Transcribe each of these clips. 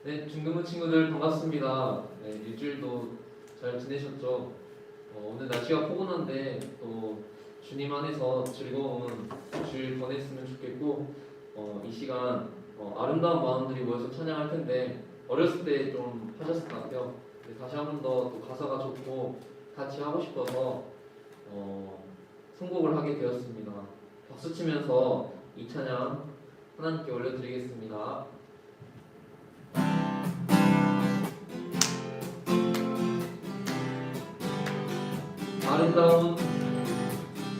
네, 중등부 친구들 반갑습니다. 네, 일주일도 잘 지내셨죠? 오늘 날씨가 포근한데 또 주님 안에서 즐거운 주일 보냈으면 좋겠고 이 시간 아름다운 마음들이 모여서 찬양할 텐데 어렸을 때 좀 하셨을 것 같아요. 다시 한 번 더 또 가사가 좋고 같이 하고 싶어서 선곡을 하게 되었습니다. 박수 치면서 이 찬양 하나님께 올려드리겠습니다.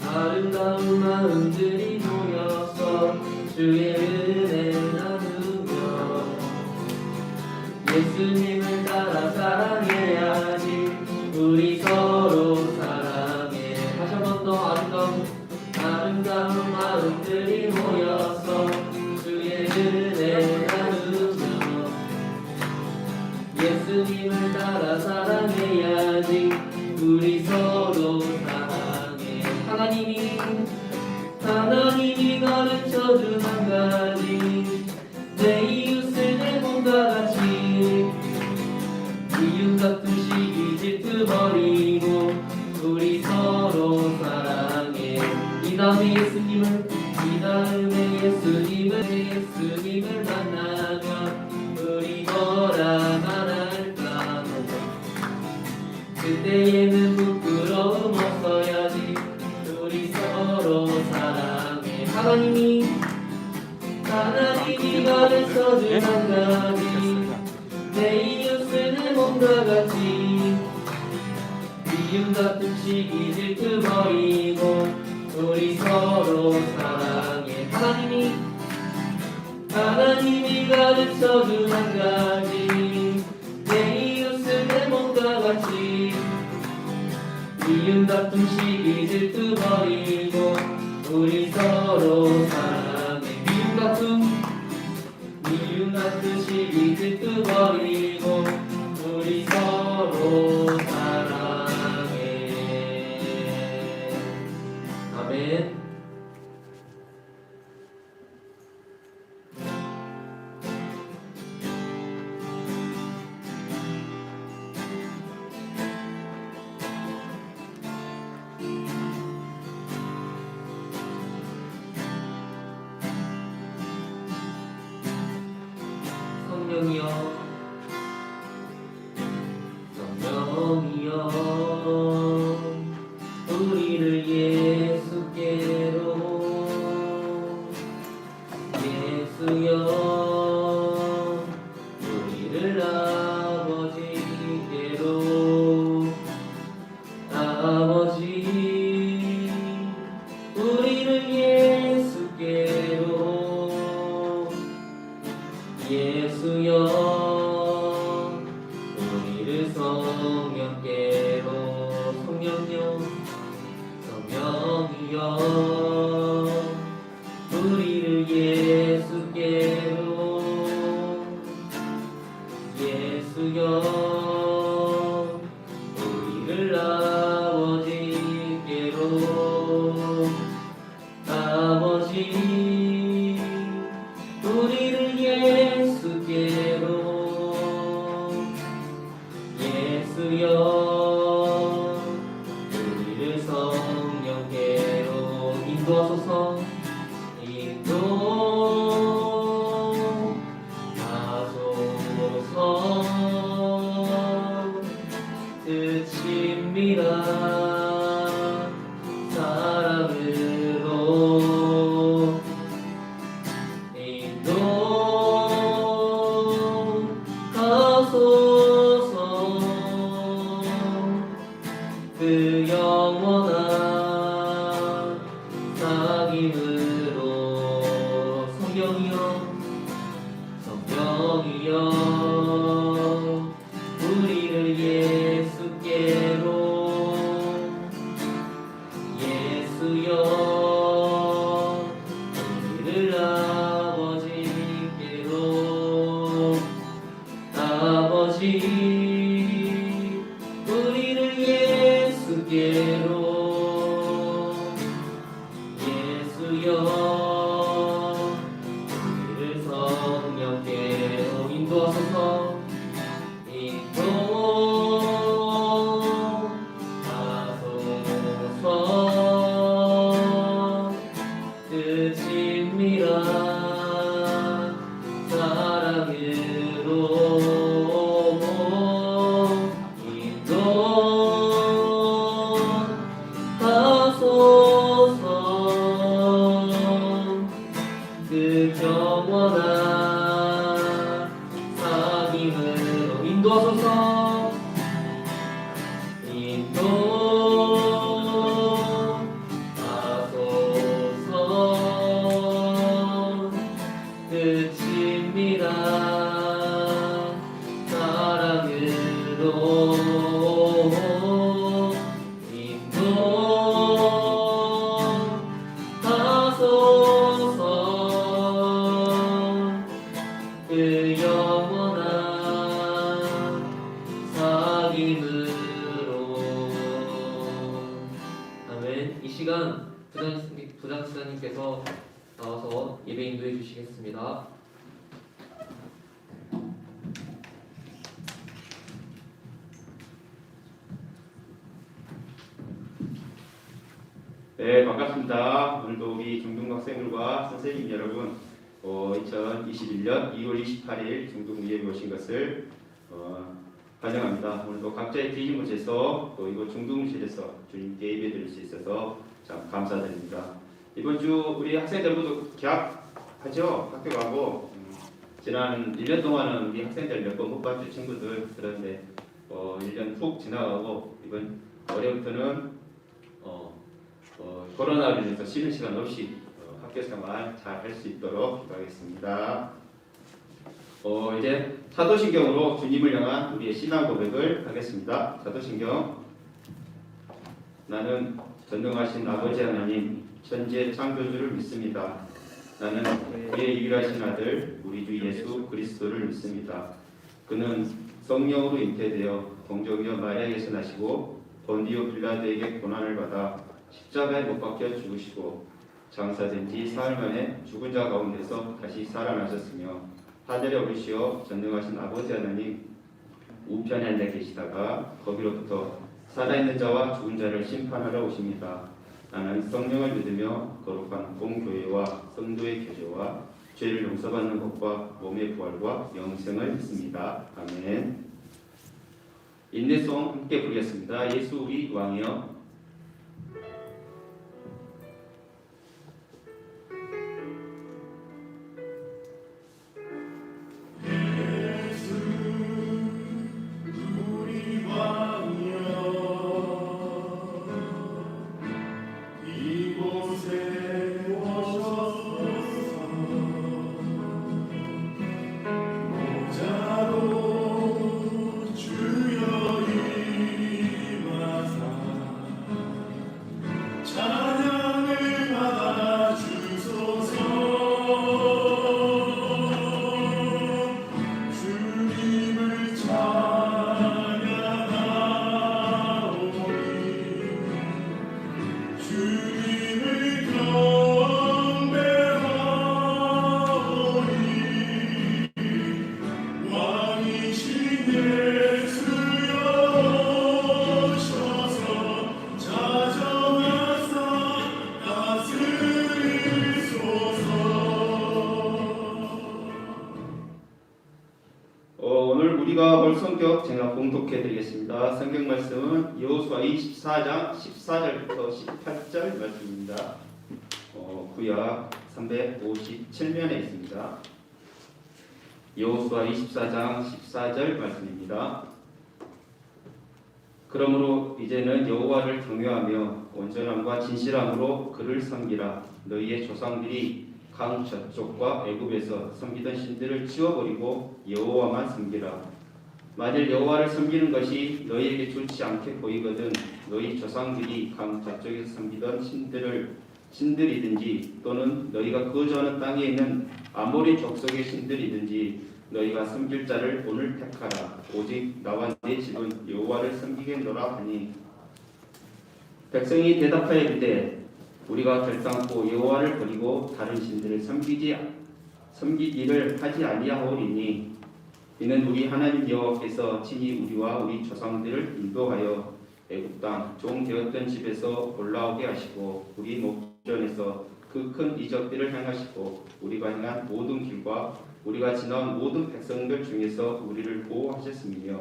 아름다운 마음들이 모여서 주의 은혜 나누며 예수님을 따라 사랑해야지. 우리 서로 사랑해. 다시 한 번 더 아름다운 마음들이 모여서 주의 은혜 나누며 예수님을 따라 사랑해야지. 우리 서로 사랑해. 하나님이 가르쳐준 한 가지, 내 이웃을 내 몸과 같이. 미움 같은 시기 질투 버리고 우리 서로 사랑해. 이 다음에 예수님을 만나면 우리 뭐라 말할까. 그때에는 부끄러움 없어야지. 우리 서로 사랑해. 하나님이 가르쳐준 한 가지, 내 이웃을 내 몸과 같이. 미움 같은 시기 질투 버리고 우리 서로 사랑해. 하나님이 가르쳐준 한 가지, 내 이웃을 내 몸과 같이. 미움 같은 시기 질투 버리고 우리 서로 사랑해. 미움 같은 시기 질투 버리고 우리 서로 사랑해. 아멘. 성령이여 우리를 예수께로, 예수여 우리를 아버지께로, 아버지 우리를 예수께로, 예수여 우리를 성령께로. 성령이여 우리를 예수께로, 예수여 우리를 아버지께로, 아버지 우리를 예수께로, 예수여 우리를 성령께로. 인도하소서. 뜻입니다. 사랑으로 인도하소서. 그 영원한 사귐으로. 성령이여 우리를 예수께로, 예수여 우리를 아버지께로, 아버지 우리를 예수께로, 예수여 우리를 성령께로. 인도하소서. 목사님께서 나와서 예배 인도해 주시겠습니다. 네, 반갑습니다. 오늘도 우리 중등학생들과 선생님 여러분, 2021년 2월 28일 중등예배 오신 것을 환영합니다. 오늘도 각자의 계신 곳에서 또 이곳 중등실에서 주님께 예배 드릴 수 있어서 참 감사드립니다. 이번 주 우리 학생들 모두 개학하죠? 학교 가고 지난 1년 동안은 우리 학생들 몇 번 못 봤죠, 친구들. 그런데 1년 훅 지나가고 이번 올해부터는 코로나로 인해서 쉬는 시간 없이 학교 생활 잘 할 수 있도록 기도하겠습니다. 이제 사도신경으로 주님을 향한 우리의 신앙 고백을 하겠습니다. 사도신경. 나는 전능하신 아버지 하나님 천지의 창조주를 믿습니다. 나는 그의 유일하신 아들 우리 주 예수 그리스도를 믿습니다. 그는 성령으로 잉태되어 동정녀 마리아에게서 나시고 본디오 빌라도에게 고난을 받아 십자가에 못 박혀 죽으시고 장사된 지 사흘 만에 죽은 자 가운데서 다시 살아나셨으며 하늘에 오르시어 전능하신 아버지 하나님 우편에 앉아 계시다가 거기로부터 살아있는 자와 죽은 자를 심판하러 오십니다. 나는 성령을 믿으며 거룩한 공교회와 성도의 교제와 죄를 용서받는 것과 몸의 부활과 영생을 믿습니다. 아멘. 인내송 함께 부르겠습니다. 예수 우리 왕이여. 오늘 우리가 볼 성경 제가 봉독해 드리겠습니다. 성경 말씀은 여호수아 24장 14절부터 18절 말씀입니다. 구약 357면에 있습니다. 여호수아 24장 14절 말씀입니다. 그러므로 이제는 여호와를 경외하며 온전함과 진실함으로 그를 섬기라. 너희의 조상들이 강 저쪽과 애굽에서 섬기던 신들을 치워버리고 여호와만 섬기라. 만일 여호와를 섬기는 것이 너희에게 좋지 않게 보이거든 너희 조상들이 강 저쪽에서 섬기던 신들이든지 또는 너희가 거주하는 땅에 있는 아모리 족속의 신들이든지 너희가 섬길 자를 오늘 택하라. 오직 나와 내 집은 여호와를 섬기겠노라 하니 백성이 대답하여 이르되 우리가 결단코 여호와를 버리고 다른 신들을 섬기기를 하지 아니하오리니 이는 우리 하나님 여호와께서 친히 우리와 우리 조상들을 인도하여 애굽 땅 종 되었던 집에서 올라오게 하시고 우리 목전에서 그 큰 이적들을 행하시고 우리가 행한 모든 길과 우리가 지나온 모든 백성들 중에서 우리를 보호하셨으며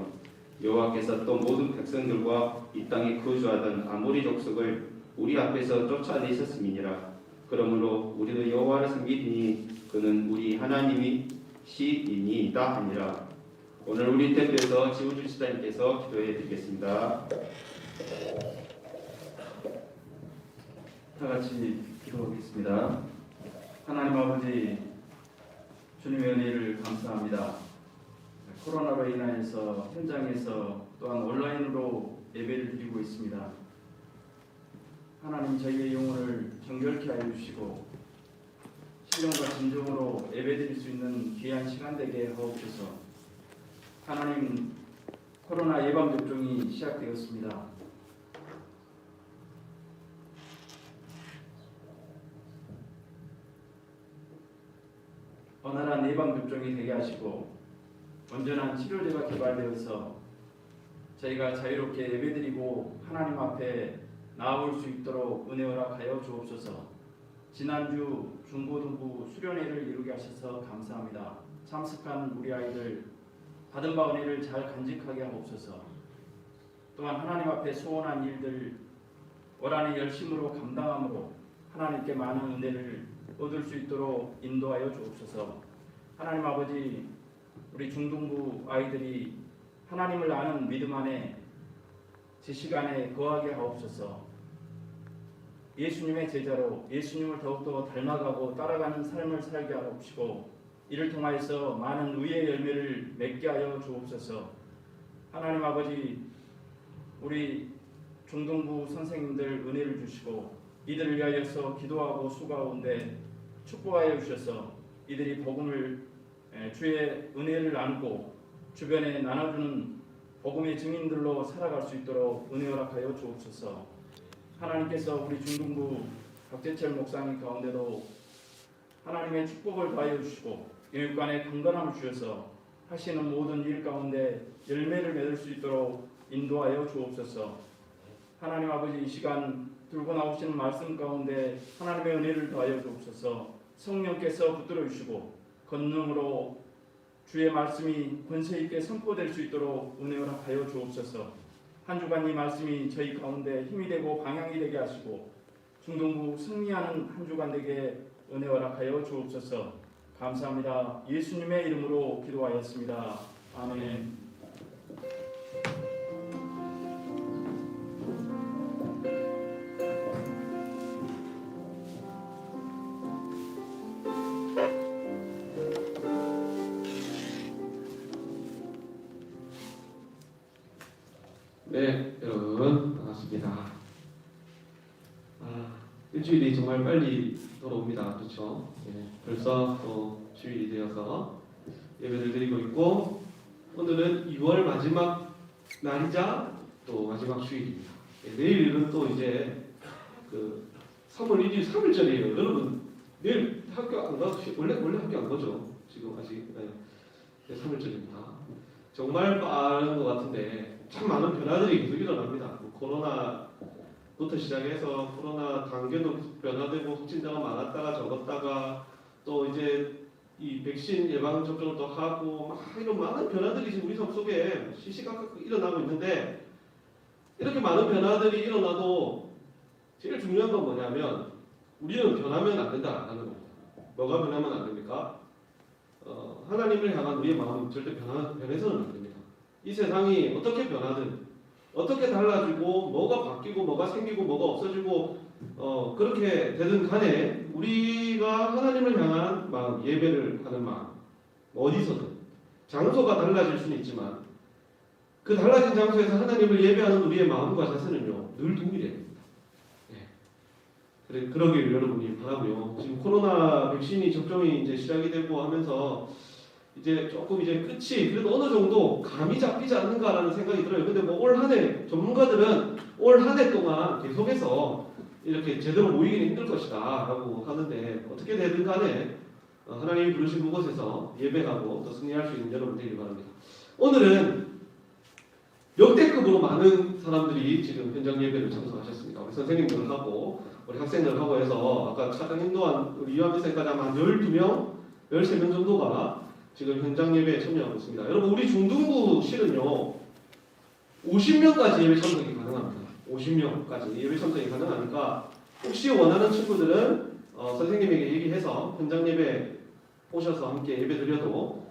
여호와께서 또 모든 백성들과 이 땅에 거주하던 아모리 족속을 우리 앞에서 쫓아내셨음이니라. 그러므로 우리도 여호와를 섬기니 그는 우리 하나님이 시이니이다 하니라. 오늘 우리 대표에서 지우준 시장님께서 기도해 드리겠습니다. 다 같이 기도하겠습니다. 하나님 아버지, 주님의 은혜를 감사합니다. 코로나로 인하여서 현장에서 또한 온라인으로 예배를 드리고 있습니다. 하나님, 저희의 영혼을 정결케 하여 주시고 신령과 진정으로 예배드릴 수 있는 귀한 시간 되게 하옵소서. 하나님, 코로나 예방접종이 시작되었습니다. 원활한 예방접종이 되게 하시고 온전한 치료제가 개발되어서 저희가 자유롭게 예배드리고 하나님 앞에 나아올 수 있도록 은혜 허락하여 주옵소서. 지난주 중고등부 수련회를 이루게 하셔서 감사합니다. 참석한 우리 아이들 받은 바 은혜를 잘 간직하게 하옵소서. 또한 하나님 앞에 소원한 일들 올 한해 열심으로 감당함으로 하나님께 많은 은혜를 얻을 수 있도록 인도하여 주옵소서. 하나님 아버지, 우리 중등부 아이들이 하나님을 아는 믿음 안에 지식 안에 거하게 하옵소서. 예수님의 제자로 예수님을 더욱더 닮아가고 따라가는 삶을 살게 하옵시고 이를 통하여서 많은 의의 열매를 맺게 하여 주옵소서. 하나님 아버지, 우리 중등부 선생님들 은혜를 주시고 이들을 위하여서 기도하고 수고하온데 축복하여 주셔서 이들이 복음을 주의 은혜를 나누고 주변에 나눠주는 복음의 증인들로 살아갈 수 있도록 은혜 허락하여 주옵소서. 하나님께서 우리 중등부 박재철 목사님 가운데도 하나님의 축복을 더하여 주시고 영육간에 강건함을 주셔서 하시는 모든 일 가운데 열매를 맺을 수 있도록 인도하여 주옵소서. 하나님 아버지, 이 시간 들고 나오시는 말씀 가운데 하나님의 은혜를 더하여 주옵소서. 성령께서 붙들어 주시고 권능으로 주의 말씀이 권세 있게 선포될 수 있도록 은혜 허락하여 주옵소서. 한 주간 이 말씀이 저희 가운데 힘이 되고 방향이 되게 하시고 중등부 승리하는 한 주간 되게 은혜 허락하여 주옵소서. 감사합니다. 예수님의 이름으로 기도하였습니다. 아멘. 네, 여러분 반갑습니다. 일주일이 정말 빨리 돌아옵니다. 그렇죠? 네, 벌써 또 주일이 되어서 예배를 드리고 있고 오늘은 2월 마지막 날이자 또 마지막 주일입니다. 네, 내일은 또 이제 그 3월 1일 3일절이에요. 여러분 내일 학교 안 가도 원래 학교 안 가죠? 지금 아직 네, 3일절입니다. 정말 빠른 것 같은데 참 많은 변화들이 계속 일어납니다. 코로나부터 시작해서 코로나 단계도 변화되고 확진자가 많았다가 적었다가 또 이제 이 백신 예방 접종을 또 하고 막 이런 많은 변화들이 지금 우리 삶 속에 시시각각 일어나고 있는데 이렇게 많은 변화들이 일어나도 제일 중요한 건 뭐냐면 우리는 변하면 안 된다라는 겁니다. 뭐가 변하면 안 됩니까? 하나님을 향한 우리의 마음은 절대 변해서는 안 됩니다. 이 세상이 어떻게 변하든 어떻게 달라지고 뭐가 바뀌고 뭐가 생기고 뭐가 없어지고 그렇게 되든 간에 우리가 하나님을 향한 마음, 예배를 하는 마음 어디서든 장소가 달라질 수는 있지만 그 달라진 장소에서 하나님을 예배하는 우리의 마음과 자세는요 늘 동일해집니다. 네. 그러길 여러분이 바라고요. 지금 코로나 백신이 접종이 이제 시작이 되고 하면서 이제 조금 이제 끝이 그래도 어느 정도 감이 잡히지 않는가라는 생각이 들어요. 근데 뭐 올 한 해 전문가들은 올 한 해 동안 계속해서 이렇게 제대로 모이기는 힘들 것이다라고 하는데 어떻게 되든 간에 하나님이 부르신 그곳에서 예배하고 또 승리할 수 있는 여러분 되길 바랍니다. 오늘은 역대급으로 많은 사람들이 지금 현장 예배를 참석하셨습니다. 우리 선생님들하고 우리 학생들하고 해서 아까 차장 인도한 우리 이완미 쌤까지 아마 12명, 13명 정도가 지금 현장 예배에 참여하고 있습니다. 여러분 우리 중등부실은요 50명까지 예배 참석이 가능합니다. 50명까지 예배 참석이 가능하니까 혹시 원하는 친구들은 선생님에게 얘기해서 현장 예배 오셔서 함께 예배 드려도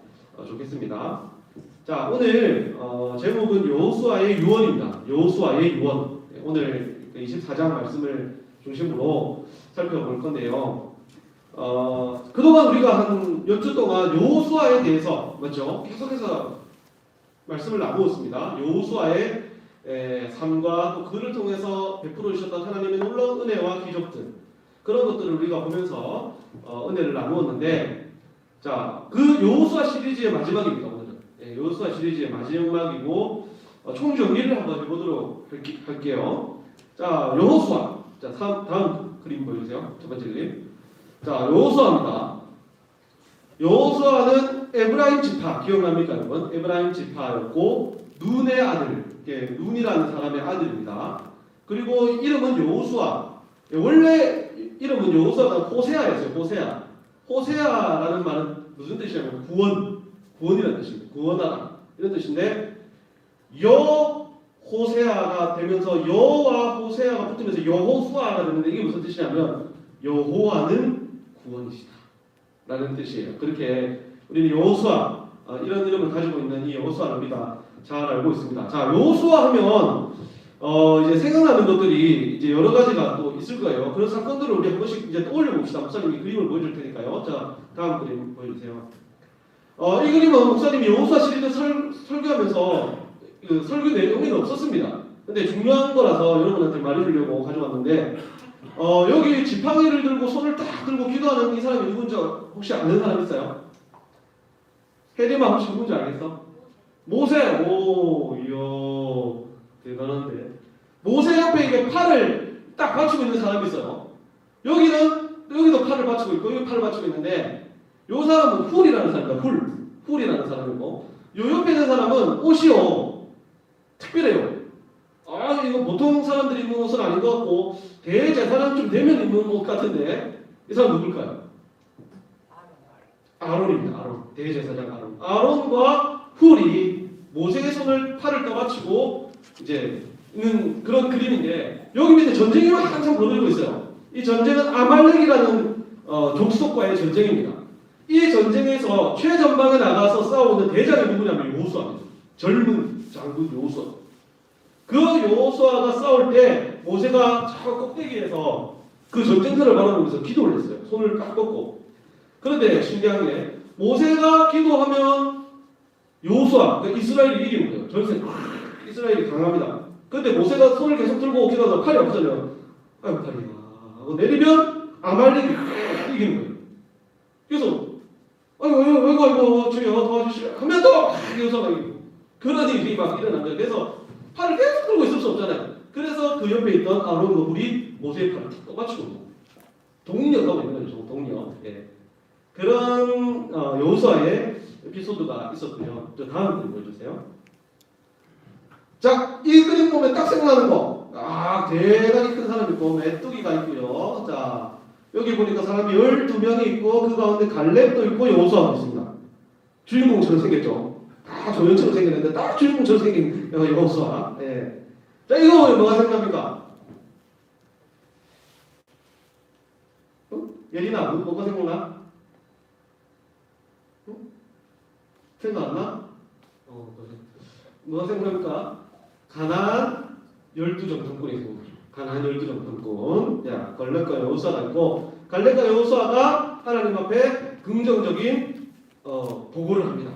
좋겠습니다. 자 오늘 제목은 여호수아의 유언입니다. 여호수아의 유언. 오늘 24장 말씀을 중심으로 살펴볼 건데요. 그동안 우리가 한 몇 주 동안 여호수아에 대해서 맞죠? 계속해서 말씀을 나누었습니다. 여호수아의 삶과 또 그를 통해서 베풀어 주셨던 하나님의 놀라운 은혜와 기적들 그런 것들을 우리가 보면서 은혜를 나누었는데 자, 그 여호수아 시리즈의 마지막입니다. 오늘은 여호수아 시리즈의 마지막이고 총 정리를 한번 해보도록 할게요. 자, 여호수아. 자, 다음 그림 보여주세요. 첫 번째 그림. 자, 여호수아입니다. 여호수아는 에브라임 지파, 기억납니까 여러분? 에브라임 지파였고 눈의 아들, 눈이라는 사람의 아들입니다. 그리고 이름은 여호수아. 원래 이름은 여호수아가 호세아였어요. 호세아. 호세아라는 말은 무슨 뜻이냐면 구원이라는 뜻입니다. 구원하다 이런 뜻인데 여호세아가 되면서 여와 호세아가 붙으면서 여호수아가 되는데 이게 무슨 뜻이냐면 여호와는 구원이시다 라는 뜻이에요. 그렇게 우리는 여호수아 이런 이름을 가지고 있는 이 여호수아를 우리가 잘 알고 있습니다. 자, 여호수아 하면 이제 생각나는 것들이 이제 여러 가지가 또 있을 거예요. 그런 사건들을 우리 한 번씩 이제 떠올려 봅시다. 목사님이 그림을 보여줄 테니까요. 자, 다음 그림 보여주세요. 이 그림은 목사님이 여호수아 시리즈 설교하면서 그 설교 내용에는 없었습니다. 근데 중요한 거라서 여러분한테 말해주려고 가져왔는데 여기 지팡이를 들고 손을 딱 들고 기도하는 이 사람이 누군지 혹시 아는 사람 있어요? 혜림아 혹시 누군지 알겠어? 모세. 오, 이야 대단한데. 모세 옆에 이게 팔을 딱 받치고 있는 사람이 있어요. 여기도 팔을 받치고 있고 여기 팔을 받치고 있는데 요 사람은 훌이라는 사람입니다. 훌이라는 사람이고 요 옆에 있는 사람은 옷이요 특별해요. 이거 보통 사람들이 입는 옷은 아닌 것 같고 대제사장 좀 되면 입는 옷 같은데 이 사람 누굴까요? 아론입니다. 아론. 대제사장 아론. 아론과 훌이 모세의 손을 팔을 떠받치고 이제 있는 그런 그림인데 여기 밑에 전쟁이 한참 벌어지고 있어요. 이 전쟁은 아말렉이라는 족속과의 전쟁입니다. 이 전쟁에서 최전방에 나가서 싸우는 대장이 누구냐면 여호수아입니다. 젊은 장군 여호수아. 그 여호수아가 싸울 때 모세가 저 꼭대기에서 그 전쟁터를 바라보면서 기도를 했어요. 손을 딱 뻗고. 그런데 신기한 게 모세가 기도하면 여호수아, 그러니까 이스라엘이 이기는 거예요. 전세 이스라엘이 강합니다. 근데 모세가 손을 계속 들고 기도하다 팔이 없어져요. 아이고 팔이야 하고 내리면 아말렉이 이기는 거예요. 그래서 아이고 주여 도와주시라 하면 또 여호수아가 이기고 그런 일이 막 일어난 거예요. 그래서 팔을 계속 들고 있을 수 없잖아요. 그래서 그 옆에 있던 아론과 훌이 모세의 팔을 떠받치고 동력하고 있는 거죠. 동력. 예. 그런 여호수아의 에피소드가 있었고요. 저 다음 그림 보여주세요. 자, 이 그림 보면 딱 생각나는 거. 대단히 큰 사람이 있고 메뚜기가 있고요. 자, 여기 보니까 사람이 12명이 있고 그 가운데 갈렙도 있고 여호수아도 있습니다. 주인공처럼 생겼죠. 다 조연처럼 생겼는데 딱 주인공처럼 생긴 여호수아. 예. 자, 이거 보면 뭐가 생각납니까? 예린아, 뭐가 생각나? 생각 안 나? 뭐가 생각납니까? 가나안 12정탐꾼이 생각나죠. 가나안 12정탐꾼. 야, 갈렙과 여호수아가 있고 갈렙과 여호수아가 하나님 앞에 긍정적인 보고를 합니다.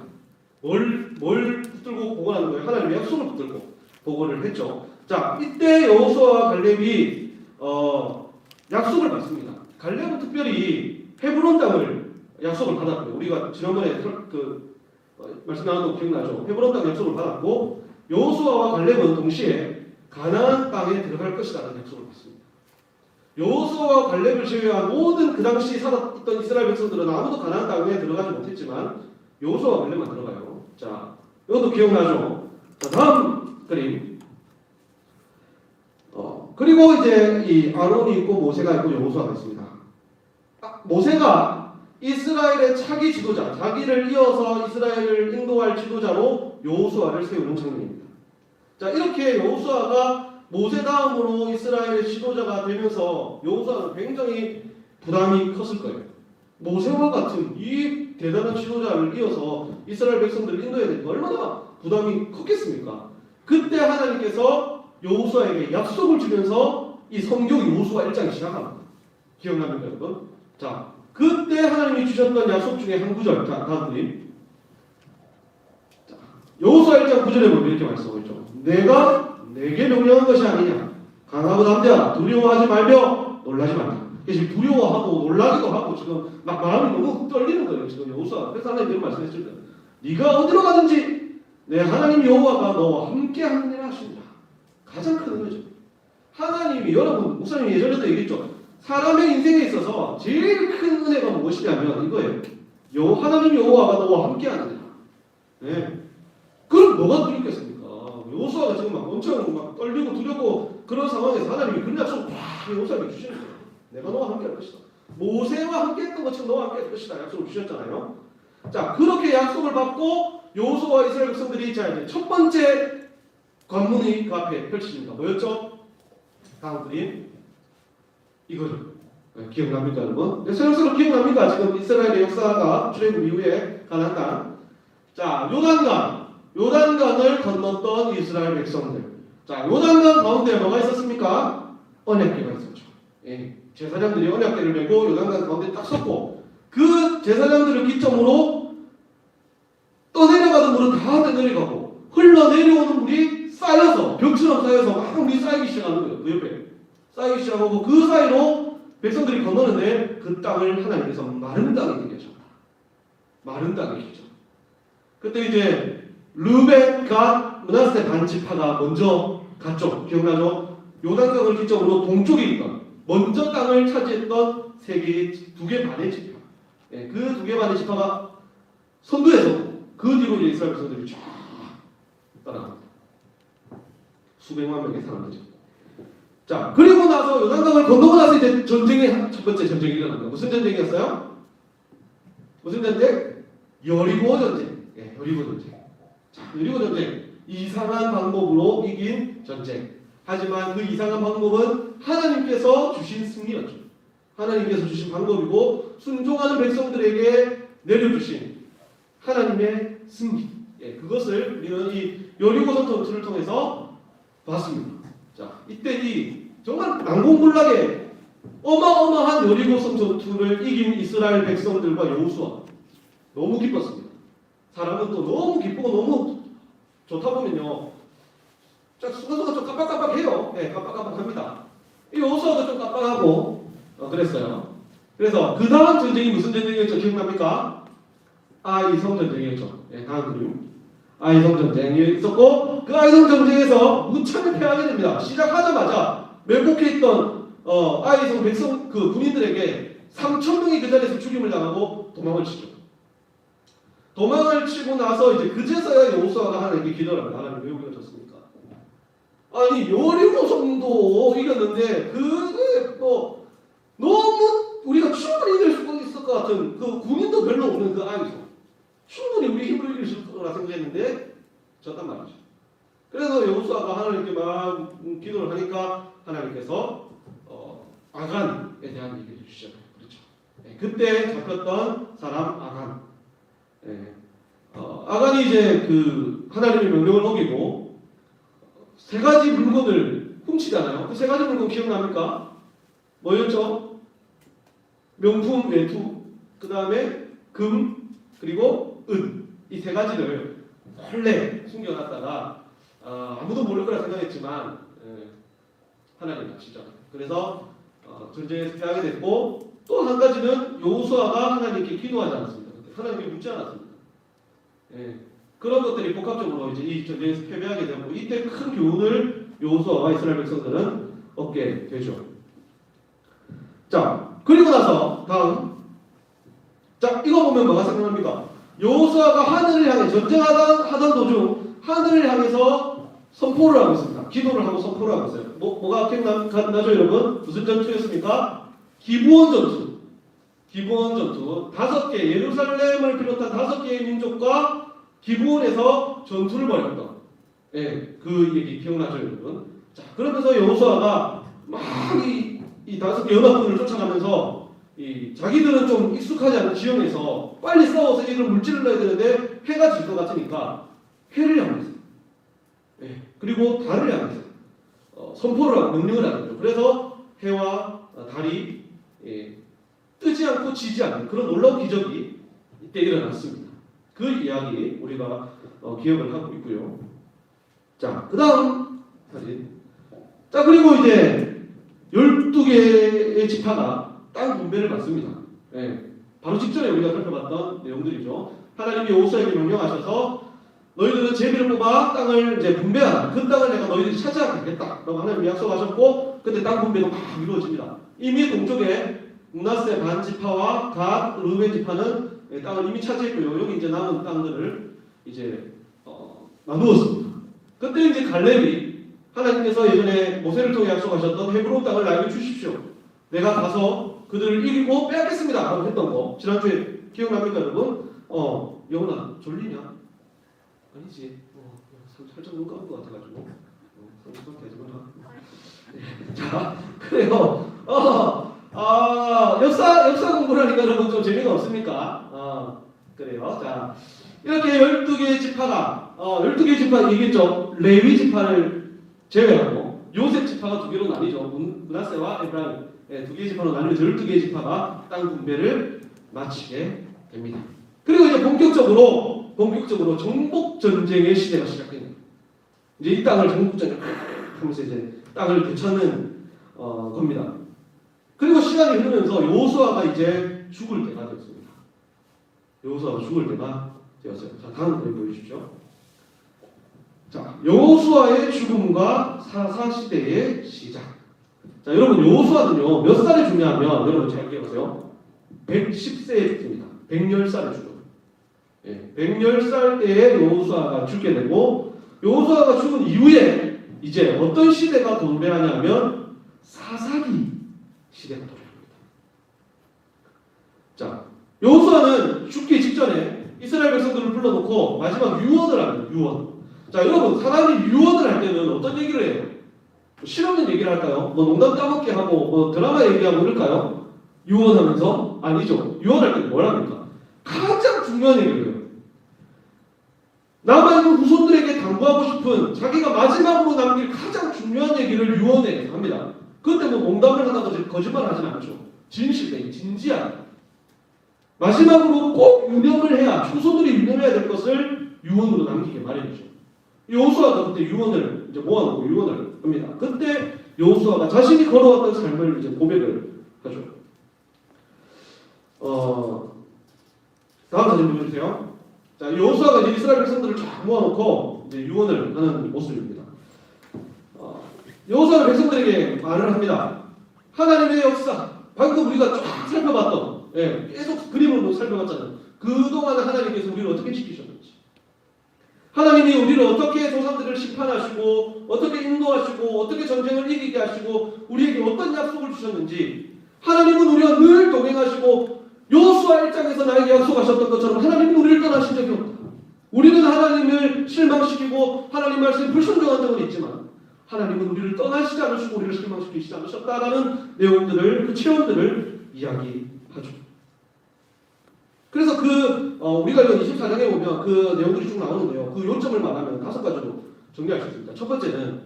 뭘 붙들고 보고하는 거예요? 하나님의 약속을 붙들고 보고를 했죠. 자, 이때 여호수아와 갈렙이 약속을 받습니다. 갈렙은 특별히 헤브론 땅을 약속을 받았고요. 우리가 지난번에 말씀 나눴던 거 기억나죠? 헤브론 땅 약속을 받았고 여호수아와 갈렙은 동시에 가나안 땅에 들어갈 것이라는 약속을 받습니다. 여호수아와 갈렙을 제외한 모든 그 당시 살았던 이스라엘 백성들은 아무도 가나안 땅에 들어가지 못했지만 여호수아와 갈렙만 들어가요. 자, 이것도 기억나죠? 자, 다음 그림. 그리고 이제 이 아론이 있고 모세가 있고 여호수아가 있습니다. 모세가 이스라엘의 차기 지도자, 자기를 이어서 이스라엘을 인도할 지도자로 여호수아를 세우는 장면입니다. 자, 이렇게 여호수아가 모세 다음으로 이스라엘의 지도자가 되면서 여호수아는 굉장히 부담이 컸을 거예요. 모세와 같은 이 대단한 지도자를 이어서 이스라엘 백성들을 인도해야 되니까 얼마나 부담이 컸겠습니까? 그때 하나님께서 여호수아에게 약속을 주면서 이 성경 여호수아 1장이 시작합니다. 기억납니까 여러분? 자, 그때 하나님이 주셨던 약속 중에 한 구절. 자, 다음 그림. 여호수아 1장 9절에 보면 이렇게 말씀하고 있죠. 내가 내게 명령한 것이 아니냐. 강하고 담대하라. 두려워하지 말며 놀라지 말라. 지금 두려워하고 놀라기도 하고 지금 막 마음이 너무 떨리는 거예요. 지금 여호수아. 그래서 하나님 이런 말씀했을 때 네가 어디로 가든지 내 하나님 여호와가 너와 함께 하느니라 하십니다. 가장 큰 은혜죠. 하나님이 여러분 목사님이 예전에도 얘기했죠. 사람의 인생에 있어서 제일 큰 은혜가 무엇이냐면 이거예요. 하나님 여호와가 너와 함께하느니라. 네. 그럼 뭐가 두렵겠습니까? 여호수아가 지금 막 엄청 막 떨리고 두렵고 그런 상황에서 하나님이 그런 약속을 팍 여호수아에게 주시는 거예요. 내가 너와 함께할 것이다. 모세와 함께했던 것처럼 너와 함께할 것이다. 약속을 주셨잖아요. 자, 그렇게 약속을 받고 여호수아와 이스라엘 백성들이 자 이제 첫 번째 관문이 그 앞에 펼쳐집니다. 뭐였죠? 다음 그림 이거죠. 네, 기억납니까 여러분? 네, 새록새록 기억납니까? 지금 이스라엘의 역사가 출애굽 이후에 가나안 땅. 자, 요단강을 건넜던 이스라엘 백성들. 자, 요단강 가운데 뭐가 있었습니까? 언약궤가 있었죠. 예, 제사장들이 언약궤를 메고 요단강 가운데 딱 섰고 그 제사장들을 기점으로 떠내려가던 물은 다 내려가고 흘러내려오는 물이 쌓여서 벽처럼 쌓여서 막 물이 쌓이기 시작하는 거예요. 그 옆에 쌓이기 시작하고 그 사이로 백성들이 건너는데 그 땅을 하나님께서 마른 땅이 되게 하셨다. 마른 땅이 되죠. 그때 이제 르벤, 갓, 므낫세 반지파가 먼저 갔죠. 기억나죠? 요단강을 기점으로 동쪽에 있던 먼저 땅을 차지했던 두 개 반의 지파. 예, 그 두 개 반의 지파가 선두에서 그 뒤로 이제 이스라엘 백성들이 쫙 따라갑니다. 수백만 명의 사람들이죠. 자, 그리고 나서 요단강을 건너고 나서 이제 전쟁의 첫 번째 전쟁이 일어납니다. 무슨 전쟁이었어요? 무슨 전쟁? 여리고 전쟁. 예, 여리고 전쟁. 자, 여리고 전쟁. 이상한 방법으로 이긴 전쟁. 하지만 그 이상한 방법은 하나님께서 주신 승리였죠. 하나님께서 주신 방법이고 순종하는 백성들에게 내려주신 하나님의 승리. 예, 그것을 우리는 이 여리고 전투를 통해서 봤습니다. 자, 이때 정말 난공불락의 어마어마한 여리고 전투를 이긴 이스라엘 백성들과 여호수아 너무 기뻤습니다. 사람은 또 너무 기쁘고 너무 좋다 보면요, 순간순간 좀 깜빡깜빡해요. 네, 깜빡깜빡합니다. 이 여호수아도 좀 깜빡하고 그랬어요. 그래서 그 다음 전쟁이 무슨 전쟁이었죠? 기억납니까? 아이성 전쟁이었죠. 네, 다음 그림. 아이성 전쟁이 있었고 그 아이성 전쟁에서 무참히 패하게 됩니다. 시작하자마자 맹국해 있던 아이성 백성 그 군인들에게 3,000명이 그 자리에서 죽임을 당하고 도망을 치죠. 도망을 치고 나서 이제 그제서야 여호수아가 하나님께 기도를 합니다. 하나님 왜 우리가 졌습니까? 아니 여리고 성도 이겼는데 그게 또 너무 우리가 충분히 이길 수 있을 것 같은 그 군인도 별로 없는 그 아이성 충분히 우리 힘으로 이길 수 있을 거라 생각했는데 졌단 말이죠. 그래서 여호수아가 하나님께 막 기도를 하니까 하나님께서 아간에 대한 얘기를 주시잖아요. 그렇죠. 네, 그때 잡혔던 사람 아간. 네. 아간이 이제 그 하나님의 명령을 어기고 세 가지 물건을 훔치잖아요. 그 세 가지 물건 기억납니까? 뭐였죠? 명품 외투, 그 다음에 금, 그리고 은. 이 세 가지를 몰래 숨겨놨다가 아무도 모를 거라 생각했지만 하나님 아시죠? 그래서 전쟁에서 패하게 됐고 또 한 가지는 여호수아가 하나님께 기도하지 않았습니다. 하나님께 묻지 않았습니다. 예, 그런 것들이 복합적으로 이제 이 전쟁에서 패배하게 되고 이때 큰 교훈을 여호수아와 이스라엘 백성들은 얻게 되죠. 자, 그리고 나서 다음, 자 이거 보면 뭐가 생각납니까? 여호수아가 하늘을 향해 전쟁하던 도중 하늘을 향해서 선포를 하고 있습니다. 기도를 하고 선포를 하고 있어요. 뭐가 기억나죠, 여러분? 무슨 전투였습니까? 기브온 전투. 기브온 전투. 5개 예루살렘을 비롯한 5개의 민족과 기브온에서 전투를 벌였던. 예, 그 얘기 기억나죠, 여러분? 자, 그러면서 여호수아가 막 이 5개 연합군을 쫓아가면서 자기들은 좀 익숙하지 않은 지형에서 빨리 싸워서 이걸 물질을 넣어야 되는데 해가 질 것 같으니까 해를 향해서, 예, 그리고 달을 향해서 선포를 하고 명령을 하는 거죠. 그래서 해와 달이 뜨지 않고 지지 않는 그런 놀라운 기적이 이때 일어났습니다. 그 이야기 우리가 기억을 하고 있고요. 자, 그 다음 사진. 자, 그리고 이제 12개의 지파가 땅 분배를 받습니다. 예, 바로 직전에 우리가 살펴봤던 내용들이죠. 하나님이 여호수아에게 명령하셔서 너희들은 제비를 뽑아 땅을 이제 분배하라. 그 땅을 내가 너희들이 차지하겠다. 라고 하나님이 약속하셨고 그때 땅 분배가 막 이루어집니다. 이미 동쪽에 므낫세 반 지파와 갓 르벤 지파는 땅을 이미 차지했고요. 여기 이제 남은 땅들을 이제 나누었습니다. 그때 이제 갈렙이 하나님께서 예전에 모세를 통해 약속하셨던 헤브론 땅을 나에게 주십시오. 내가 가서 그들을 이기고 빼앗겠습니다. 라고 했던 거. 지난주에 기억납니까, 여러분? 영훈아, 졸리냐? 아니지. 살짝 눈 감은 것 같아가지고. 상처받게 하지 마라. 자, 그래요. 역사 공부를 하니까 여러분 좀 재미가 없습니까? 그래요. 자, 이렇게 12개의 지파가, 12개의 지파 얘기했죠. 레위 지파를 제외하고, 요셉 지파가 두 개로 나뉘죠. 므낫세와 에브라임. 두 개의 지파로 나뉘면서 12개의 지파가 땅 분배를 마치게 됩니다. 그리고 이제 본격적으로 정복 전쟁의 시대가 시작됩니다. 이제 이 땅을 정복 전쟁 하면서 이제 땅을 되찾는 겁니다. 그리고 시간이 흐르면서 여호수아가 이제 죽을 때가 되었습니다. 여호수아가 죽을 때가 되었어요. 자, 다음 그림 보여주십시오. 자, 여호수아의 죽음과 사사 시대의 시작. 자, 여러분 여호수아는요 몇 살에 죽냐면 여러분 잘 기억하세요. 110세에 죽습니다. 110살에 죽어요. 110살 때에 여호수아가 죽게 되고 여호수아가 죽은 이후에 이제 어떤 시대가 도래하냐면 사사기 시대가 도래합니다. 자, 여호수아는 죽기 직전에 이스라엘 백성들을 불러놓고 마지막 유언을 합니다. 유언. 자, 여러분 사람이 유언을 할 때는 어떤 얘기를 해요? 실없는 얘기를 할까요? 농담 따먹게 하고 드라마 얘기하고 그럴까요? 유언하면서? 아니죠. 유언할 때는 뭘 합니까? 가장 중요한 얘기를 해요. 남아있는 후손들에게 당부하고 싶은 자기가 마지막으로 남길 가장 중요한 얘기를 유언해 합니다. 그때 농담을 하다가 거짓말 하진 않죠. 진실되게 진지하게 마지막으로 꼭 유념을 해야 후손들이 유념해야 될 것을 유언으로 남기게 마련이죠. 여호수아가 그때 유언을 이제 모아놓고 유언을 합니다. 그때 여호수아가 자신이 걸어왔던 삶을 이제 고백을 하죠. 다음 사진 보여주세요. 자, 여호수아가 이제 이스라엘 백성들을 쫙 모아놓고 이제 유언을 하는 모습입니다. 여호수아가 백성들에게 말을 합니다. 하나님의 역사, 방금 우리가 쫙 살펴봤던, 계속 그림으로 살펴봤잖아요. 그동안 하나님께서 우리를 어떻게 지키셨는지, 하나님이 우리를 어떻게 조상들을 심판하시고, 어떻게 인도하시고, 어떻게 전쟁을 이기게 하시고, 우리에게 어떤 약속을 주셨는지, 하나님은 우리와 늘 동행하시고, 여호수아 1장에서 나에게 약속하셨던 것처럼 하나님은 우리를 떠나신 적이 없다. 우리는 하나님을 실망시키고 하나님 말씀에 불순종한 적은 있지만 하나님은 우리를 떠나시지 않으시고 우리를 실망시키지 않으셨다라는 내용들을, 그 체험들을 이야기하죠. 그래서 우리가 이건 24장에 보면 그 내용들이 쭉 나오는데요. 그 요점을 말하면 5가지로 정리할 수 있습니다. 첫 번째는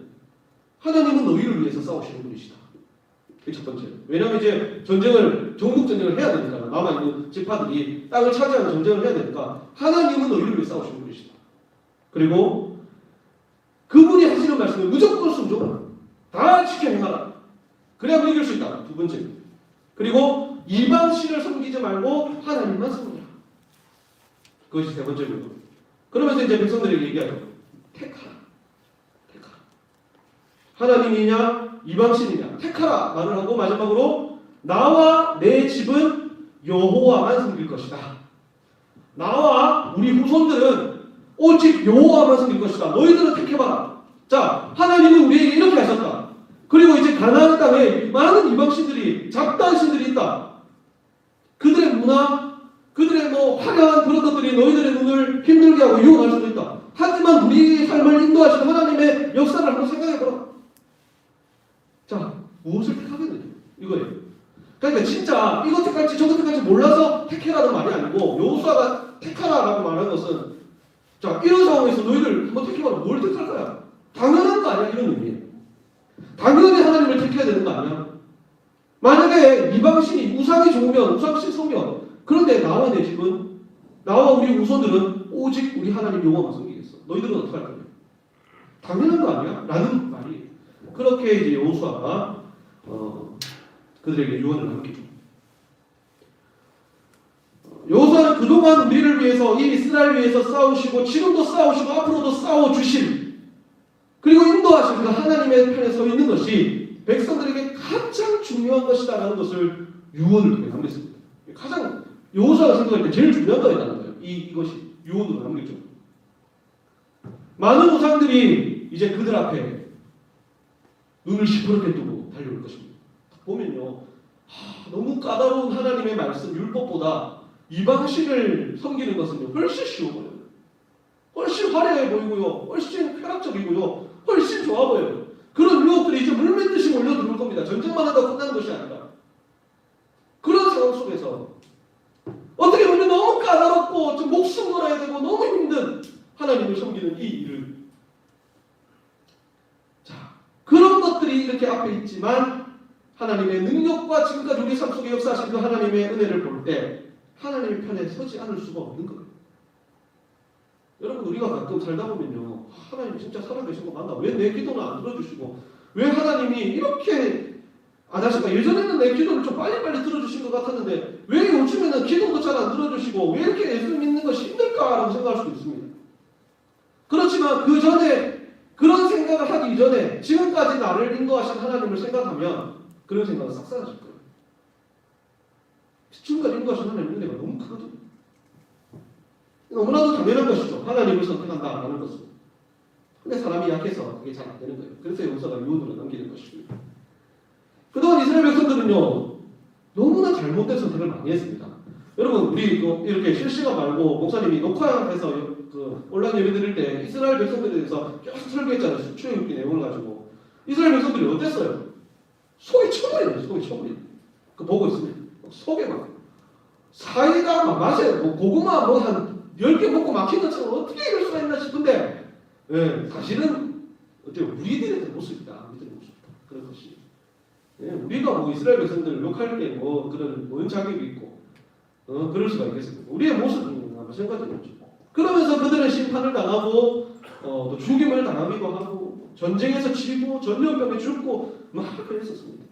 하나님은 너희를 위해서 싸우시는 분이시다. 그게 첫 번째. 왜냐하면 이제 정복 전쟁을 해야 되니까, 남아있는 지파들이 땅을 차지하는 전쟁을 해야 되니까 하나님은 너희를 위해 싸우시는 분이시다. 그리고 그분이 하시는 말씀을 무조건 순종하라. 다 지켜 행하라. 그래야 이길 수 있다. 두 번째. 그리고 이방 신을 섬기지 말고 하나님만 섬기라. 그것이 세 번째고요. 그러면서 이제 백성들에게 얘기하죠. 택하라. 하나님이냐 이방신이냐 택하라 말을 하고 마지막으로 나와 내 집은 여호와만 섬길 것이다. 나와 우리 후손들은 오직 여호와만 섬길 것이다. 너희들은 택해봐라. 자, 하나님은 우리에게 이렇게 하셨다. 그리고 이제 가나안 땅에 많은 이방신들이, 잡다한 신들이 있다. 그들의 문화, 그들의 화려한 그런 것들이 너희들의 눈을 힘들게 하고 유혹할 수도 있다. 하지만 우리의 삶을 인도하시는 하나님의 역사를 한번 생각해보라. 자, 무엇을 택하겠느냐? 이거예요. 그러니까 진짜 이거 택할지 저거 택할지 몰라서 택해라는 말이 아니고, 여호수아가 택하라라고 말하는 것은, 자, 이런 상황에서 너희들 한번 택해봐라. 뭘 택할 거야? 당연한 거 아니야? 이런 의미예요. 당연히 하나님을 택해야 되는 거 아니야? 만약에 이방신이 우상이 좋으면 우상신 섬겨. 그런데 나와 내 집은, 나와 우리 우손들은 오직 우리 하나님 여호와만 섬기겠어. 너희들은 어떻게 할 거냐? 당연한 거 아니야? 라는 말이. 그렇게 이제 여호수아가 그들에게 유언을 남기죠. 여호수아는 그동안 우리를 위해서, 이 이스라엘을 위해서 싸우시고 지금도 싸우시고 앞으로도 싸워주신, 그리고 인도하신 그 하나님의 편에 서 있는 것이 백성들에게 가장 중요한 것이다라는 것을 유언을 통해 남겼습니다. 가장 여호수아가 생각할 때 제일 중요한 거였다는 거예요. 이것이 유언으로 남겼죠. 많은 우상들이 이제 그들 앞에 눈을 시퍼렇게 뜨고 달려올 것입니다. 보면요, 너무 까다로운 하나님의 말씀 율법보다 이방신을 섬기는 것은 훨씬 쉬워 보여요. 훨씬 화려해 보이고요, 훨씬 쾌락적이고요, 훨씬 좋아 보여요. 그런 유혹들이 이제 물밀듯이 몰려들을 겁니다. 전쟁만 하다 끝나는 것이 아니라. 그런 상황 속에서 어떻게 보면 너무 까다롭고 좀 목숨 걸어야 되고 너무 힘든 하나님을 섬기는 이 일을, 자, 그런 것들이 이렇게 앞에 있지만 하나님의 능력과 지금까지 우리 삶 속에 역사하신 그 하나님의 은혜를 볼 때 하나님의 편에 서지 않을 수가 없는 거예요. 여러분, 우리가 가끔 살다 보면요, 하나님 진짜 살아계신 거 맞나? 왜 내 기도는 안 들어주시고, 왜 하나님이 이렇게 안 하실까? 예전에는 내 기도를 좀 빨리빨리 들어주신 것 같았는데 왜 요즘에는 기도도 잘 안 들어주시고 왜 이렇게 예수 믿는 것이 힘들까라고 생각할 수도 있습니다. 그렇지만 그 전에 그런 생각을 하기 이전에 지금까지 나를 인도하신 하나님을 생각하면 그런 생각은 싹 사라질 거예요. 지금까지 인도하신 하나님의 은혜가 너무 크거든요. 너무나도 당연한 것이죠. 하나님을 선택한다라는 것은. 근데 사람이 약해서 그게 잘 안 되는 거예요. 그래서 여호수아가 유언으로 남기는 것입니다. 그동안 이스라엘 백성들은요, 너무나 잘못된 선택을 많이 했습니다. 여러분, 우리 이렇게 실시간 말고 목사님이 녹화해서 그 온라인 예배 드릴 때 이스라엘 백성들에 대해서 계속 설교했잖아요. 출애굽기 내용을 가지고. 이스라엘 백성들이 어땠어요? 속이 쳐버려요. 속이 쳐버려요. 그 보고 있으면 속에 막 사이다 막 마셔요. 뭐 고구마 뭐 한 10개 먹고 막힌 것처럼 어떻게 이럴 수가 있나 싶은데, 예, 사실은 어때요? 우리들의 모습이다. 우리들의 모습이다. 그런 것이. 예, 우리가 뭐 이스라엘 백성들을 욕할 게 뭐 그런 뭔 자격이 있고 그럴 수가 있겠습니까? 우리의 모습은 마찬가지겠죠. 그러면서 그들은 심판을 당하고 또 죽임을 당하기도 하고 전쟁에서 치고 전염병에 죽고 막 그랬었습니다.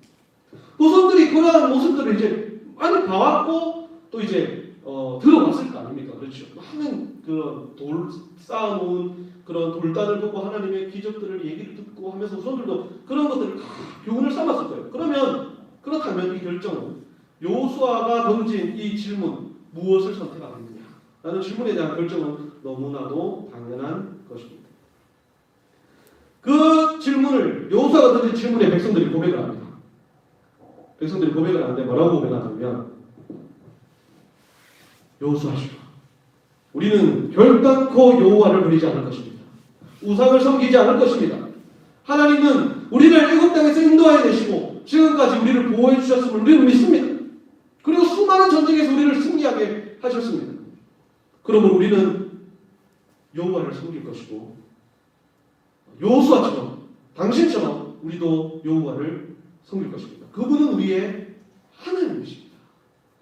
후손들이 그러한 모습들을 이제 많이 봐왔고 또 이제 들어봤을 거 아닙니까? 그렇죠. 많은 그런 돌 쌓아놓은 그런 돌단을 보고 하나님의 기적들을 얘기를 듣고 하면서 후손들도 그런 것들을 다 교훈을 삼았을 거예요. 그렇다면 이 결정은 여호수아가 던진 이 질문, 무엇을 선택하겠느냐 라는 질문에 대한 결정은 너무나도 당연한 것입니다. 그 질문을, 여호수아가 던진 질문에 백성들이 고백을 합니다. 백성들이 고백을 하는데 뭐라고 고백하냐면, 여호수아시오, 우리는 결단코 여호와를 버리지 않을 것입니다. 우상을 섬기지 않을 것입니다. 하나님은 우리를 애굽 땅에서 인도하여 내시고 지금까지 우리를 보호해 주셨음을 우리는 믿습니다. 그리고 수많은 전쟁에서 우리를 승리하게 하셨습니다. 그러므로 우리는 여호와를 섬길 것이고 여호수아처럼, 당신처럼 우리도 여호와를 섬길 것입니다. 그분은 우리의 하나님이십니다.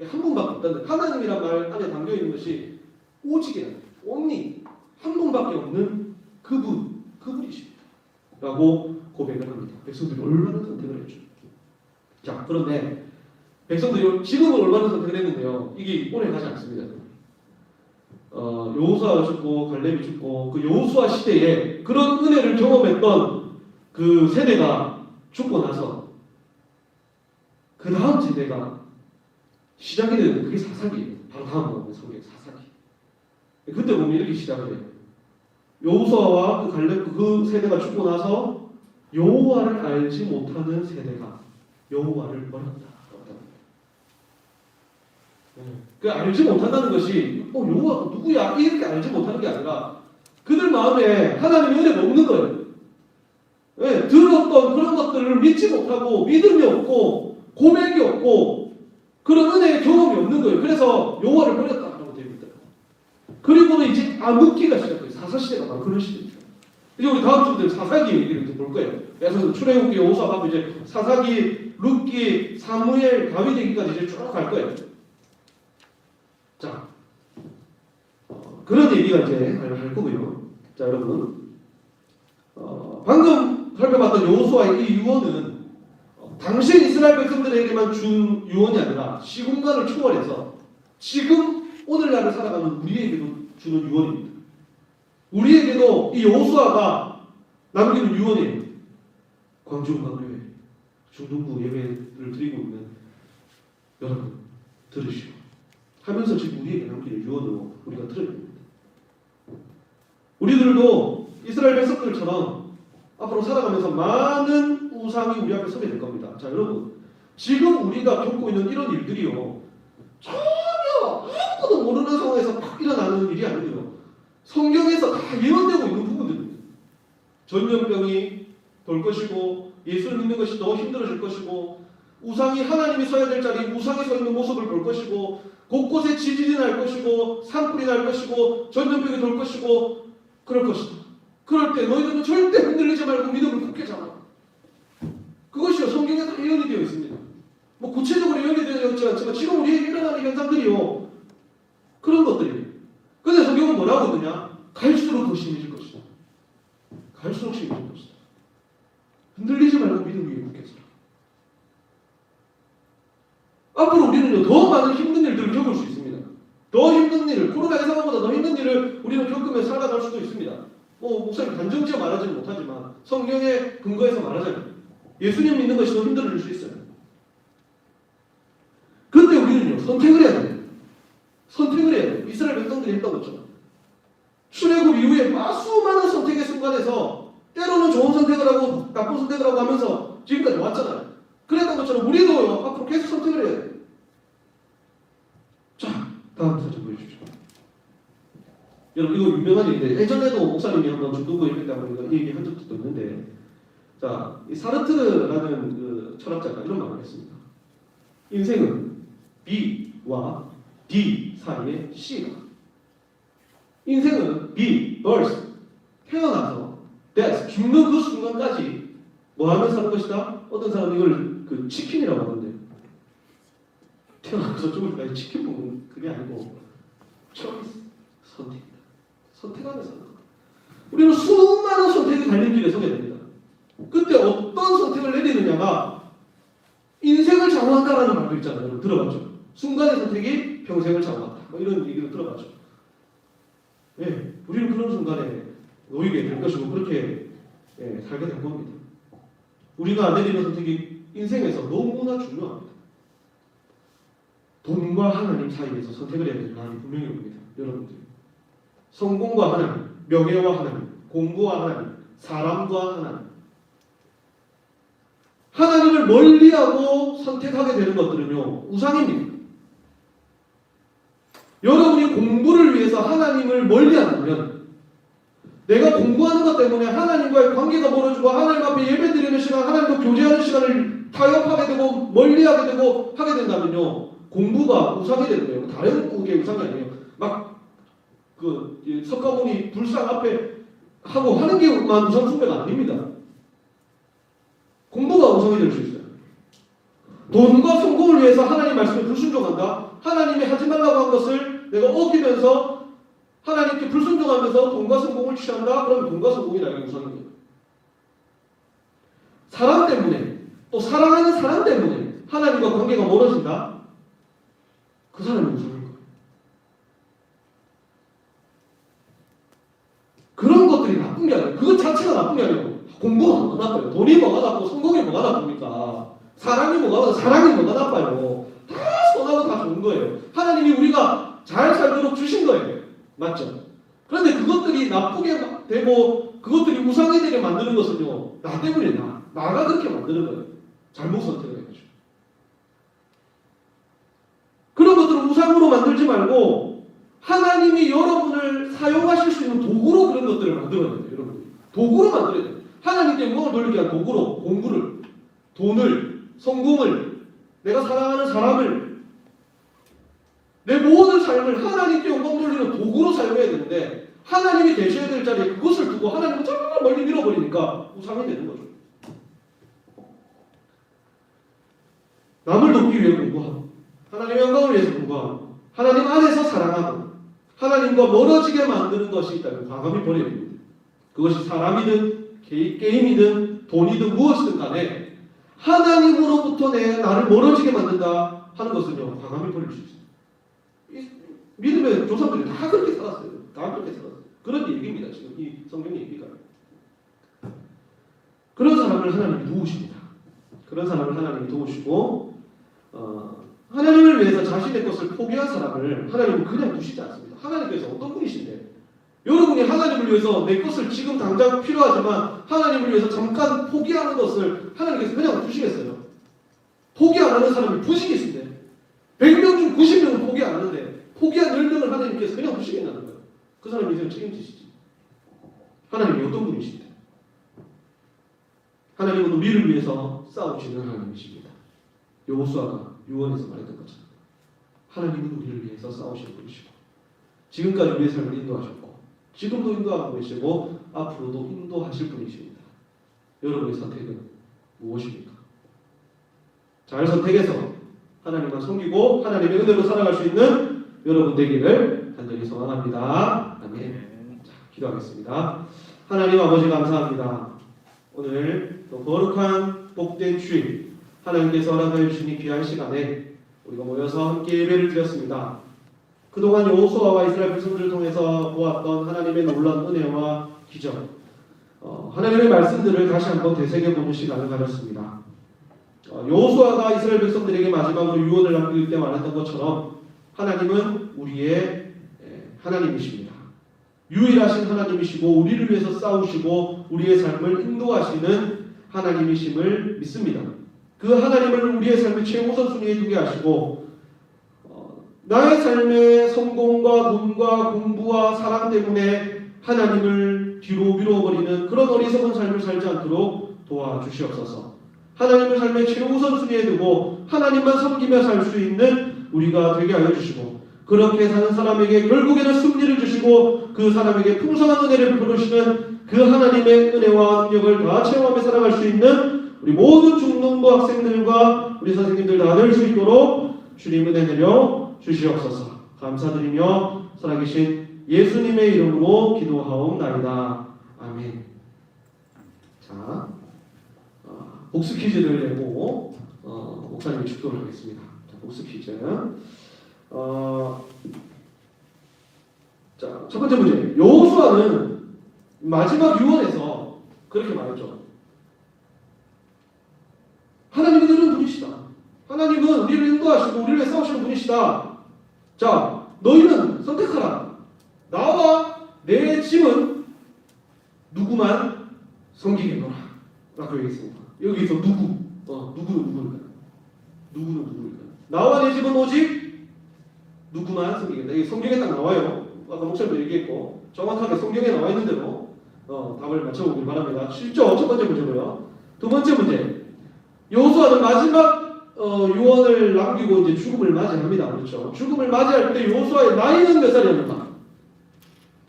한 분밖에 없다는, 하나님이란 말 안에 담겨있는 것이 오직이라는, only 한 분밖에 없는 그분이십니다 라고 고백을 합니다. 백성들이 얼마나 선택을 했죠. 자, 그런데 백성들이 지금은 얼마나 선택을 했는데요, 이게 오래 가지 않습니다. 여호수아가 죽고 갈렙이 죽고 그 여호수아 시대에 그런 은혜를 경험했던 그 세대가 죽고 나서 그 다음 세대가 시작이 되는데 그게 사사기예요. 바로 다음 부분 성경 사사기. 그때 보면 이렇게 시작을 해요. 여호수아와 그 갈렙 그 세대가 죽고 나서 여호와를 알지 못하는 세대가 여호와를 버렸다. 그 알지 못한다는 것이 여호와가 누구야 이렇게 알지 못하는 게 아니라 그들 마음에 하나님의 은혜가 없는 거예요. 네, 들었던 그런 것들을 믿지 못하고 믿음이 없고 고백이 없고 그런 은혜의 경험이 없는 거예요. 그래서 여호와를 버렸다라고 됩니다. 그리고는 이제 암흑기가 시작돼요. 사사시대가 바로 그런 시대입니다. 이제 우리 다음 주부터 사사기 얘기를 이제 볼 거예요. 그래서 출애굽기, 여호수아하고 이제 사사기, 룻기, 사무엘, 다윗 얘기까지 이제 쭉 갈 거예요. 자, 그런 얘기가 이제 할 거고요. 자, 여러분, 방금 살펴봤던 여호수아의 이 유언은 당시 이스라엘 백성들에게만 준 유언이 아니라 시공간을 초월해서 지금 오늘날을 살아가는 우리에게도 주는 유언입니다. 우리에게도 이 여호수아가 남기는 유언이에요. 광주음악교회 중동부 예배를 드리고 있는 여러분, 들으시오. 하면서 지금 우리에게 남기는 유언으로 우리가 들어야 됩니다. 우리들도 이스라엘 백성들처럼 앞으로 살아가면서 많은 우상이 우리 앞에 서게 될 겁니다. 자, 여러분, 지금 우리가 겪고 있는 이런 일들이요, 전혀 아무것도 모르는 상황에서 팍 일어나는 일이 아니에요. 성경에서 다 예언되고 있는 부분들입니다. 전염병이 돌 것이고, 예수를 믿는 것이 더 힘들어질 것이고, 우상이 하나님이 서야 될 자리 우상이 서 있는 모습을 볼 것이고, 곳곳에 지진이 날 것이고, 산불이 날 것이고, 전염병이 돌 것이고, 그럴 것이다. 그럴 때 너희들은 절대 흔들리지 말고 믿음을 굳게 잡아. 그것이요, 성경에 다 예언이 되어 있습니다. 뭐 구체적으로 예언이 되어 있지 않지만 지금 우리에게 일어나는 현상들이요, 그런 것들이에요. 근데 성경은 뭐라고 하느냐? 갈수록 더 심해질 것이다. 갈수록 심해질 것이다. 흔들리지 말고 믿음 위에 굳게 서라. 앞으로 우리는요, 더 많은 힘든 일들을 겪을 수 있습니다. 더 힘든 일을, 코로나의 상황보다 더 힘든 일을 우리는 겪으며 살아갈 수도 있습니다. 뭐 목사님 단정지어 말하지는 못하지만 성경의 근거에서 말하자면 예수님 믿는 것이 더 힘들어질 수 있어요. 그때 우리는요, 선택을 해야 돼요. 선택을 해야 돼요. 이스라엘 백성들이 했다고 했죠. 출애굽 이후에 수많은 선택의 순간에서 때로는 좋은 선택을 하고 나쁜 선택을 하고 하면서 지금까지 왔잖아요. 그랬던 것처럼 우리도 앞으로 계속 선택을 해야 돼요. 자, 다음 사진 보여주십시오. 여러분, 이거 유명한 얘기인데 예전에도 목사님이 한번 중동부 예배 때 한번 얘기한 적도 있는데, 자, 이 사르트르라는 그 철학자가 이런 말을 했습니다. 인생은 B와 D 사이의 C다. 인생은 B, birth, 태어나서 death, 죽는 그 순간까지 뭐 하면서 사는 것이다? 어떤 사람은 이걸 그 치킨이라고 하는데, 태어나서 죽을 때까지 치킨 먹는 그게 아니고 choice, 선택이다. 선택하면서 사는 거다. 우리는 수많은 선택이 달린 길에 서게 됩니다. 그때 어떤 선택을 내리느냐가 인생을 좌우한다라는 말도 있잖아요. 여러분 들어봤죠? 순간의 선택이 평생을 좌우한다. 뭐 이런 얘기를 들어봤죠. 네, 우리는 그런 순간에 놓이게 될 것이고 그렇게 살게 될 겁니다. 우리가 내리는 선택이 인생에서 너무나 중요합니다. 돈과 하나님 사이에서 선택을 해야 되는 마음이 분명히 옵니다. 여러분들, 성공과 하나님, 명예와 하나님, 공부와 하나님, 사람과 하나님, 하나님을 멀리하고 선택하게 되는 것들은요, 우상입니다. 여러분이 공부를 위해서 하나님을 멀리한다면, 내가 공부하는 것 때문에 하나님과의 관계가 멀어지고 하나님 앞에 예배드리는 시간, 하나님과 교제하는 시간을 타협하게 되고 멀리하게 되고 하게 된다면요, 공부가 우상이 되는 거예요. 다른 게 우상이 아니에요. 막 그 석가모니 불상 앞에 하고 하는 게만 우상 숭배가 아닙니다. 공부가 우상이 될 수 있어요. 돈과 성공을 위해서 하나님 말씀에 불순종한다. 하나님이 하지 말라고 한 것을 내가 어기면서 하나님께 불순종하면서 돈과 성공을 취한다. 그러면 돈과 성공이 나에게 우상입니다. 사람 때문에, 또 사랑하는 사람 때문에 하나님과 관계가 멀어진다. 그 사람이 우상인 거예요. 그런 것들이 나쁜 게 아니에요. 그것 자체가 나쁜 게 아니에요. 공부가 뭐가 나빠요? 돈이 뭐가 나쁘고 성공이 뭐가 나쁩니까? 사랑이 뭐가 나빠요? 다 선하고 다 좋은 거예요. 하나님이 우리가 잘 살도록 주신 거예요. 맞죠? 그런데 그것들이 나쁘게 되고 그것들이 우상이 되게 만드는 것은요, 나 때문에 나가 그렇게 만드는 거예요. 잘못 선택을 해가지고. 그런 것들을 우상으로 만들지 말고 하나님이 여러분을 사용하실 수 있는 도구로 그런 것들을 만들어야 돼요. 여러분, 도구로 만들어야 돼요. 하나님께 영광을 돌리기 위한 도구로, 공부를, 돈을, 성공을, 내가 사랑하는 사람을, 내 모든 삶을 하나님께 영광 돌리는 도구로 사용해야 되는데, 하나님이 계셔야 될 자리에 그것을 두고 하나님을 저 멀리 밀어버리니까 우상이 되는 거죠. 남을 돕기 위해 공부하고, 하나님의 영광을 위해서 공부하고, 하나님 안에서 사랑하고, 하나님과 멀어지게 만드는 것이 있다면 과감히 버려야 됩니다. 그것이 사람이든 게임이든 돈이든 무엇이든 간에 하나님으로부터 나를 멀어지게 만든다 하는 것은요, 과감히 버릴 수 있어요. 믿음의 조상들이 다 그렇게 살았어요. 다 그렇게 살았어요. 그런 얘기입니다. 지금 이 성경 얘기가. 그런 사람을 하나님이 도우십니다. 그런 사람을 하나님이 도우시고 하나님을 위해서 자신의 것을 포기한 사람을 하나님은 그냥 두시지 않습니다. 하나님께서 어떤 분이신데 여러분이 하나님을 위해서 내 것을 지금 당장 필요하지만 하나님을 위해서 잠깐 포기하는 것을 하나님께서 그냥 두시겠어요? 포기 안 하는 사람이 부식이신데 100명 중 90명은 포기 안 하는데 포기한 10명을 하나님께서 그냥 두시겠냐는 거예요. 그 사람이 이제 책임지시지. 하나님이 어떤 분이신데? 하나님은 우리를 위해서 싸우시는 하나님이십니다. 여호수아가 유언에서 말했던 것처럼 하나님은 우리를 위해서 싸우시는 분이시고 지금까지 우리의 삶을 인도하셨고 지금도 인도하고 계시고 앞으로도 인도하실 분이십니다. 여러분의 선택은 무엇입니까? 잘 선택해서 하나님만 섬기고 하나님의 은혜로 살아갈 수 있는 여러분 되기를 간절히 소망합니다. 아멘. 자, 기도하겠습니다. 하나님 아버지 감사합니다. 오늘 또 거룩한 복된 주일 하나님께서 허락하여 주신 이 귀한 시간에 우리가 모여서 함께 예배를 드렸습니다. 그동안 여호수아와 이스라엘 백성들을 통해서 보았던 하나님의 놀라운 은혜와 기적, 하나님의 말씀들을 다시 한번 되새겨보는 시간을 가졌습니다. 여호수아가 이스라엘 백성들에게 마지막으로 유언을 남길 때 말했던 것처럼 하나님은 우리의 하나님이십니다. 유일하신 하나님이시고 우리를 위해서 싸우시고 우리의 삶을 인도하시는 하나님이심을 믿습니다. 그 하나님을 우리의 삶의 최우선순위에 두게 하시고 나의 삶의 성공과 돈과 공부와 사랑 때문에 하나님을 뒤로 미뤄버리는 그런 어리석은 삶을 살지 않도록 도와주시옵소서. 하나님을 삶의 최우선순위에 두고 하나님만 섬기며 살 수 있는 우리가 되게 하여 주시고 그렇게 사는 사람에게 결국에는 승리를 주시고 그 사람에게 풍성한 은혜를 베푸시는 그 하나님의 은혜와 능력을 다 체험하며 살아갈 수 있는 우리 모든 중등부 학생들과 우리 선생님들 다 될 수 있도록 주님 은혜 내려 주시옵소서. 감사드리며 살아계신 예수님의 이름으로 기도하옵나이다. 아멘. 자, 복수 퀴즈를 내고 목사님이 축도를 하겠습니다. 자, 복수 퀴즈. 자, 첫 번째 문제. 여호수아는 마지막 유언에서 그렇게 말했죠. 하나님은 이런 분이시다. 하나님은 우리를 인도하시고 우리를 싸우시는 분이시다. 자, 너희는 선택하라. 나와 내 집은 누구만 섬기겠노라. 라고 얘기했습니다. 여기서 누구는 누구일까요? 나와 내 집은 오직 누구만 섬기겠다. 이게 성경에 딱 나와요. 아까 목사님도 얘기했고 정확하게 성경에 나와 있는 대로 답을 맞춰보길 바랍니다. 실죠. 첫 번째 문제고요. 두 번째 문제. 여호수아는 마지막 유언을 남기고 이제 죽음을 맞이합니다. 그렇죠? 죽음을 맞이할 때 여호수아의 나이는 몇 살이었는가?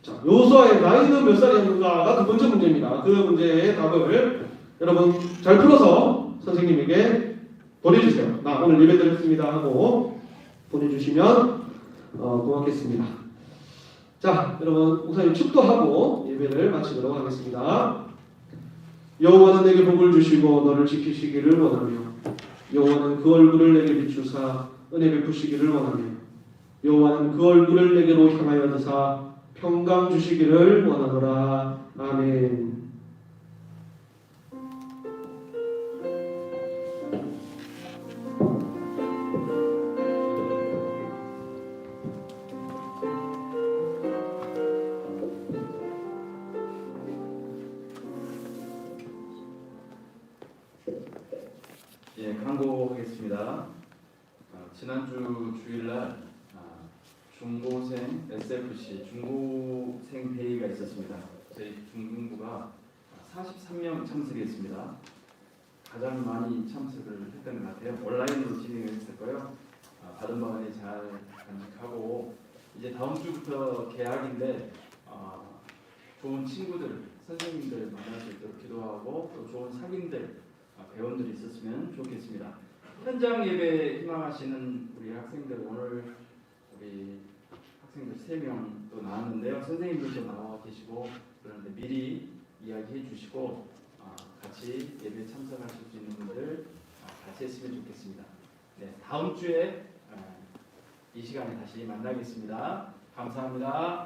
자, 여호수아의 나이는 몇 살이었는가가 두 번째 문제입니다. 그 문제의 답을 여러분 잘 풀어서 선생님에게 보내주세요. 나 오늘 예배 드렸습니다 하고 보내주시면 고맙겠습니다. 자, 여러분 목사님 축도하고 예배를 마치도록 하겠습니다. 여호와는 내게 복을 주시고 너를 지키시기를 원하며 여호와는 그 얼굴을 내게 비추사 은혜 베푸시기를 원하며 여호와는 그 얼굴을 내게로 향하여 드사 평강 주시기를 원하노라. 아멘. 예, 광고하겠습니다. 지난주 주일날 중고생 SFC 중고생 회의가 있었습니다. 저희 중등부가 43명 참석했습니다. 가장 많이 참석을 했던 것 같아요. 온라인으로 진행을 했었고요. 받은 바에 잘 간직하고 이제 다음 주부터 개학인데 좋은 친구들, 선생님들 만날 수 있도록 기도하고 또 좋은 상인들, 배원들이 있었으면 좋겠습니다. 현장 예배 희망하시는 우리 학생들 오늘 우리 학생들 3명 또 나왔는데요. 선생님들도 나와 계시고 그런데 미리 이야기해 주시고 같이 예배 참석하실 수 있는 분들 같이 했으면 좋겠습니다. 네, 다음 주에 이 시간에 다시 만나겠습니다. 감사합니다.